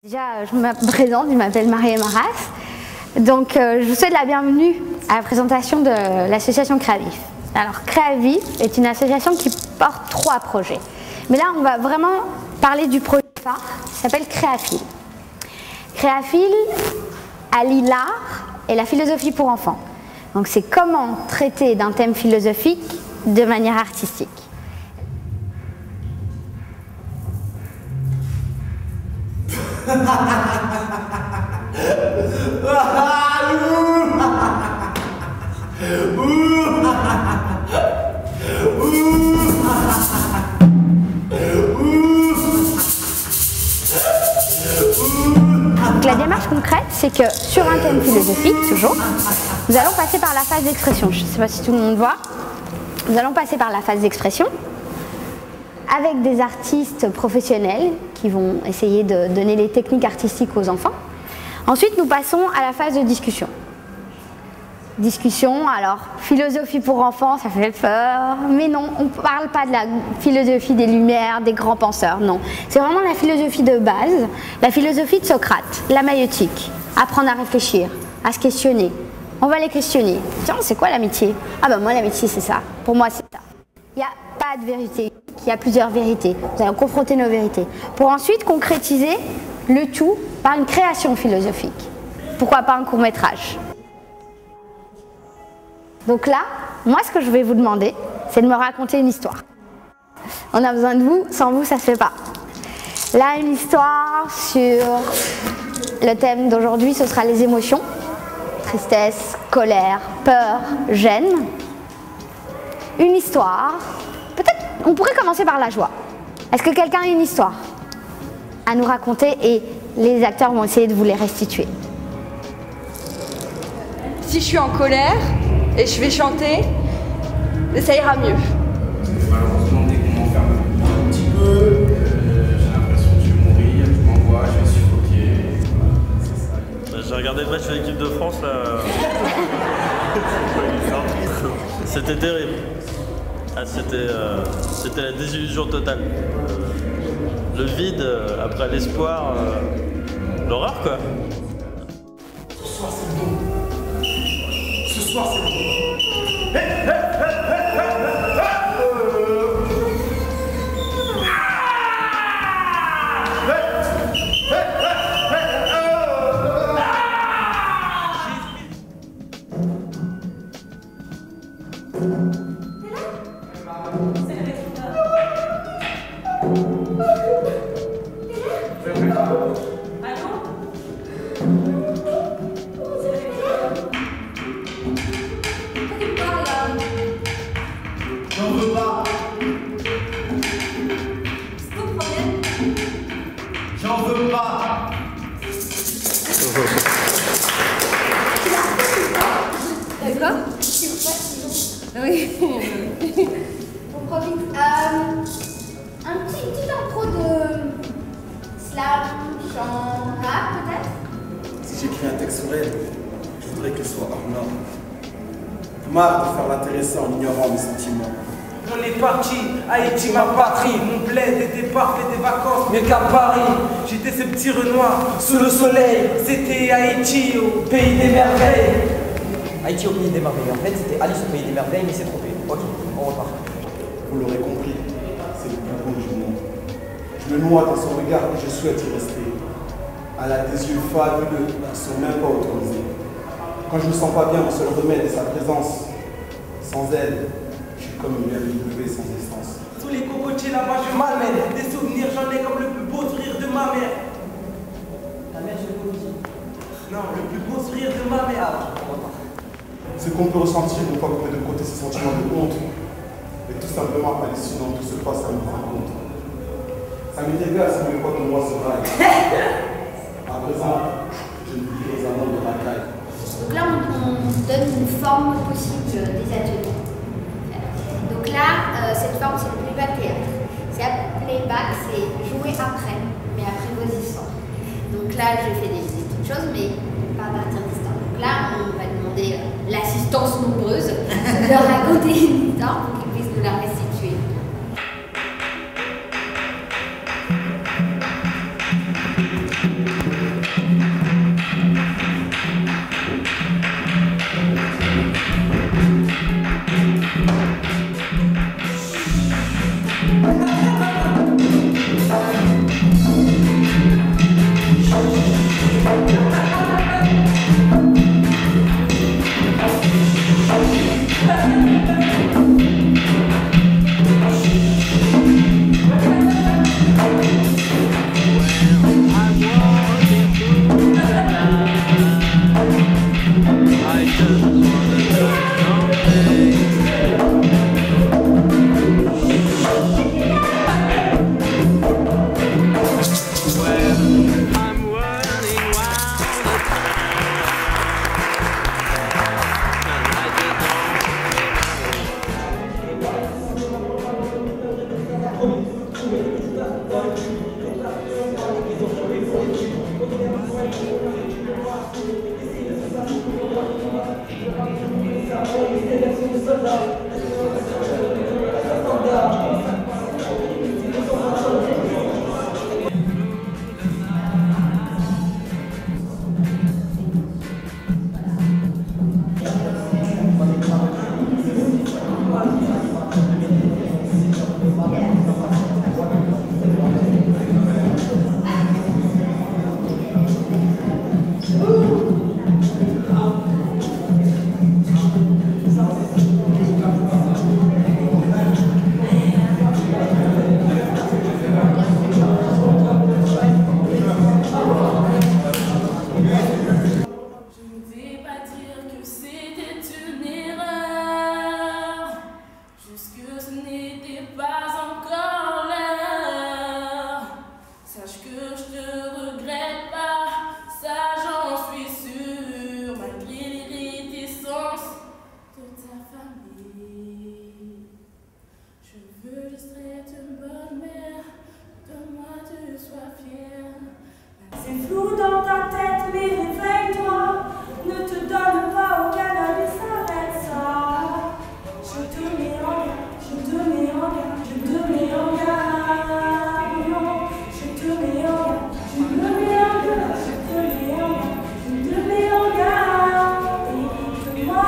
Déjà, je me présente, je m'appelle Marie-Emma Rass. Donc, je vous souhaite la bienvenue à la présentation de l'association Créavif. Alors, Créavif est une association qui porte 3 projets. Mais là, on va vraiment parler du projet phare qui s'appelle Créafil. Créafil allie l'art et la philosophie pour enfants. Donc, c'est comment traiter d'un thème philosophique de manière artistique. Donc la démarche concrète, c'est que sur un thème philosophique, toujours, nous allons passer par la phase d'expression. Je ne sais pas si tout le monde voit. Nous allons passer par la phase d'expression avec des artistes professionnels qui vont essayer de donner les techniques artistiques aux enfants. Ensuite, nous passons à la phase de discussion. Discussion, alors, philosophie pour enfants, ça fait peur, mais non, on ne parle pas de la philosophie des Lumières, des grands penseurs, non. C'est vraiment la philosophie de base, la philosophie de Socrate, la maïeutique, apprendre à réfléchir, à se questionner. On va les questionner. Tiens, c'est quoi l'amitié? Ah ben moi, l'amitié, c'est ça. Pour moi, c'est ça. Il n'y a pas de vérité, il y a plusieurs vérités. Nous allons confronter nos vérités. Pour ensuite concrétiser le tout par une création philosophique. Pourquoi pas un court-métrage? Donc là, moi, ce que je vais vous demander, c'est de me raconter une histoire. On a besoin de vous, sans vous, ça ne se fait pas. Là, une histoire sur le thème d'aujourd'hui, ce sera les émotions. Tristesse, colère, peur, gêne. Une histoire. Peut-être, on pourrait commencer par la joie. Est-ce que quelqu'un a une histoire à nous raconter et les acteurs vont essayer de vous les restituer? Si je suis en colère et je vais chanter, ça ira mieux. Malheureusement, dès qu'on m'enferme un petit peu, j'ai l'impression que je vais mourir, je m'envoie, je vais suffoquer. Voilà, c'est ça. J'ai regardé le match de l'équipe de France là. C'était terrible. Ah, c'était la désillusion totale. Le vide après l'espoir, l'horreur quoi. Ce soir c'est bon. Ce soir c'est bon. J'en veux pas. C'est ton problème. J'en veux pas. D'accord. Oui. On profite. Un petit intro de slam, chant, rap peut-être. Si j'écris un texte sur elle, je voudrais qu'elle soit hors norme. Marre de faire l'intéressant en ignorant mes sentiments. On est parti, Haïti ma patrie, mon bled était parfait des vacances, mais qu'à Paris, j'étais ce petit Renoir, sous le soleil, c'était Haïti au pays des merveilles. Haïti au pays des merveilles, en fait c'était Alice au pays des merveilles, mais c'est trompé. Ok, on repart. Vous l'aurez compris, c'est le plus beau du monde. Je me noie dans son regard et je souhaite y rester. Elle a des yeux fabuleux qui ne sont même pas autorisés. Quand je me sens pas bien, mon seul remède est sa présence. Sans elle, je suis comme une RW sans essence. Sous les cocotiers là-bas je m'amène, des souvenirs j'en ai comme le plus beau sourire de ma mère. Ta mère, je le dis. Non, le plus beau sourire de ma mère. On repart. Ce qu'on peut ressentir une fois qu'on met de côté ses sentiments de honte, mais tout simplement à l'issue dans tout se passe à nous rencontre. Ça m'est égal si mes potes de moi se raillent. À présent, je ne vis aux amours de ma caille. Donc là, on donne une forme possible des ateliers. Donc là, cette forme, c'est le playback théâtre. C'est playback, c'est jouer après, mais après vos histoires. Donc là, je fais des petites choses, mais pas à partir d'histoires. Donc là, on va demander l'assistance nombreuse de leur raconter une histoire pour qu'ils puissent nous la restituer. C'est flou dans ta tête, mais réveille-toi. Ne te donne pas au cannabis, arrête ça. Je te mets en garde, je te mets en garde, je te mets en garde. Non, je te mets en garde, je te mets en garde, je te mets en garde, je te mets en garde. Écoute-moi.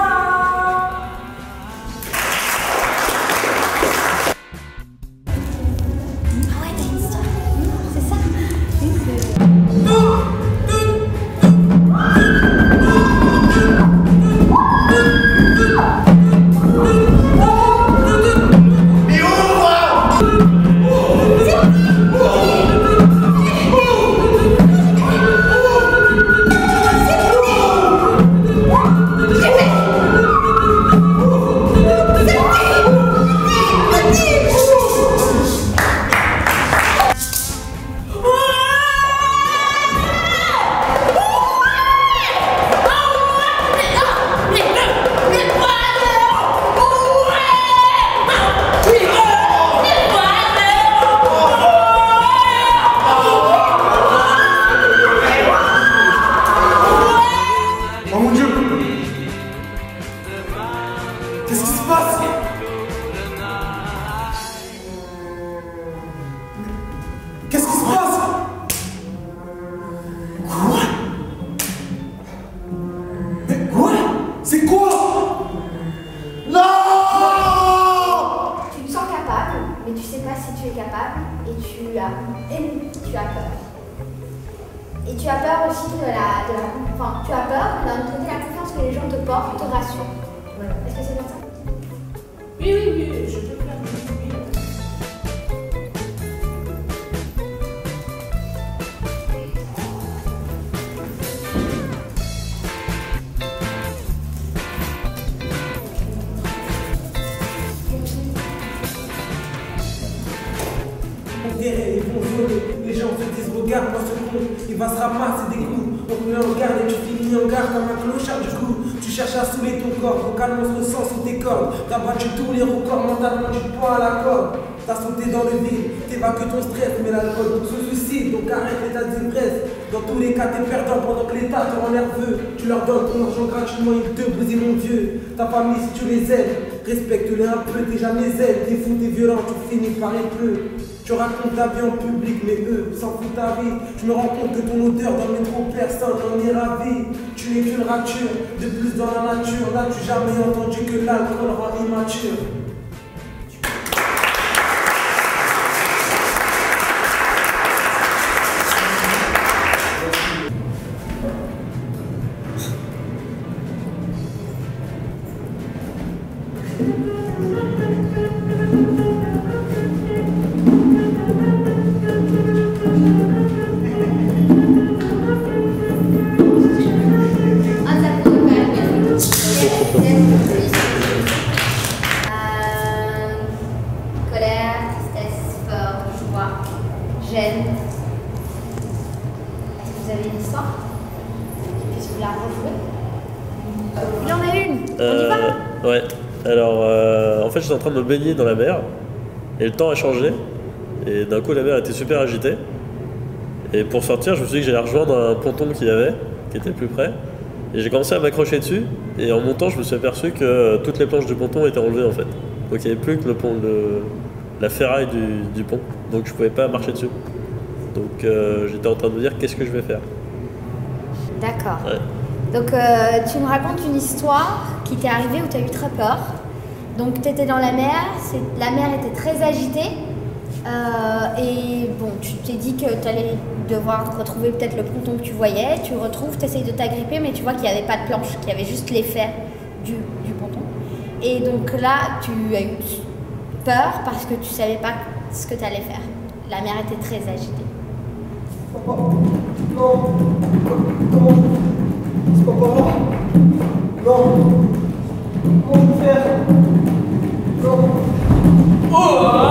Et tu as peur aussi enfin, tu as peur, mais d'un autre côté, la confiance que les gens te portent te rassure. Ouais. Est-ce que c'est bien ça? Oui, je peux faire. Ils vont voler, les gens se disent regarde moi ce con, il va se ramasser des coups. On te met en garde et tu finis en garde comme un clochard du coup. Tu cherches à saouler ton corps, vocalement se ressent sous tes cordes. T'as battu tous les records, mentalement tu te prends à la corde. T'as sauté dans le vide, t'évacues ton stress, mais l'alcool donc se suicide, donc arrête l'état d'ivresse. Dans tous les cas t'es perdant pendant que l'état te rend nerveux. Tu leur donnes ton argent gratuitement, ils te brisent mon Dieu. Ta famille si tu les aides, respecte-les un peu, t'es jamais zen. T'es fou, t'es violent, tu finis par être pleu. Tu racontes ta vie en public, mais eux s'en foutent ta vie. Je me rends compte que ton odeur dans le métro, personne n'en est ravi. Tu n'es qu'une rature, de plus dans la nature. N'as-tu jamais entendu que l'alcool rend immature? Colère, tristesse, peur, joie, gêne. Est-ce que vous avez une histoire qui puisse vous la rejouer? Il y en a une. On y va? Ouais. Alors, en fait, j'étais en train de me baigner dans la mer et le temps a changé. Et d'un coup, la mer était super agitée. Et pour sortir, je me suis dit que j'allais rejoindre un ponton qu'il y avait, qui était plus près. Et j'ai commencé à m'accrocher dessus. Et en montant, je me suis aperçu que toutes les planches du ponton étaient enlevées en fait. Donc il n'y avait plus que la ferraille du pont. Donc je pouvais pas marcher dessus. Donc j'étais en train de me dire qu'est-ce que je vais faire. D'accord. Ouais. Donc tu me racontes une histoire qui t'est arrivée où tu as eu très peur. Donc tu étais dans la mer, la mer était très agitée. Et bon, tu t'es dit que tu allais devoir retrouver peut-être le ponton que tu voyais. Tu le retrouves, tu essayes de t'agripper, mais tu vois qu'il n'y avait pas de planche, qu'il y avait juste l'effet du ponton. Et donc là, tu as eu peur parce que tu ne savais pas ce que tu allais faire. La mer était très agitée. Non, comment? C'est pas par là. Non. Comment je vais faire? Non. Oh!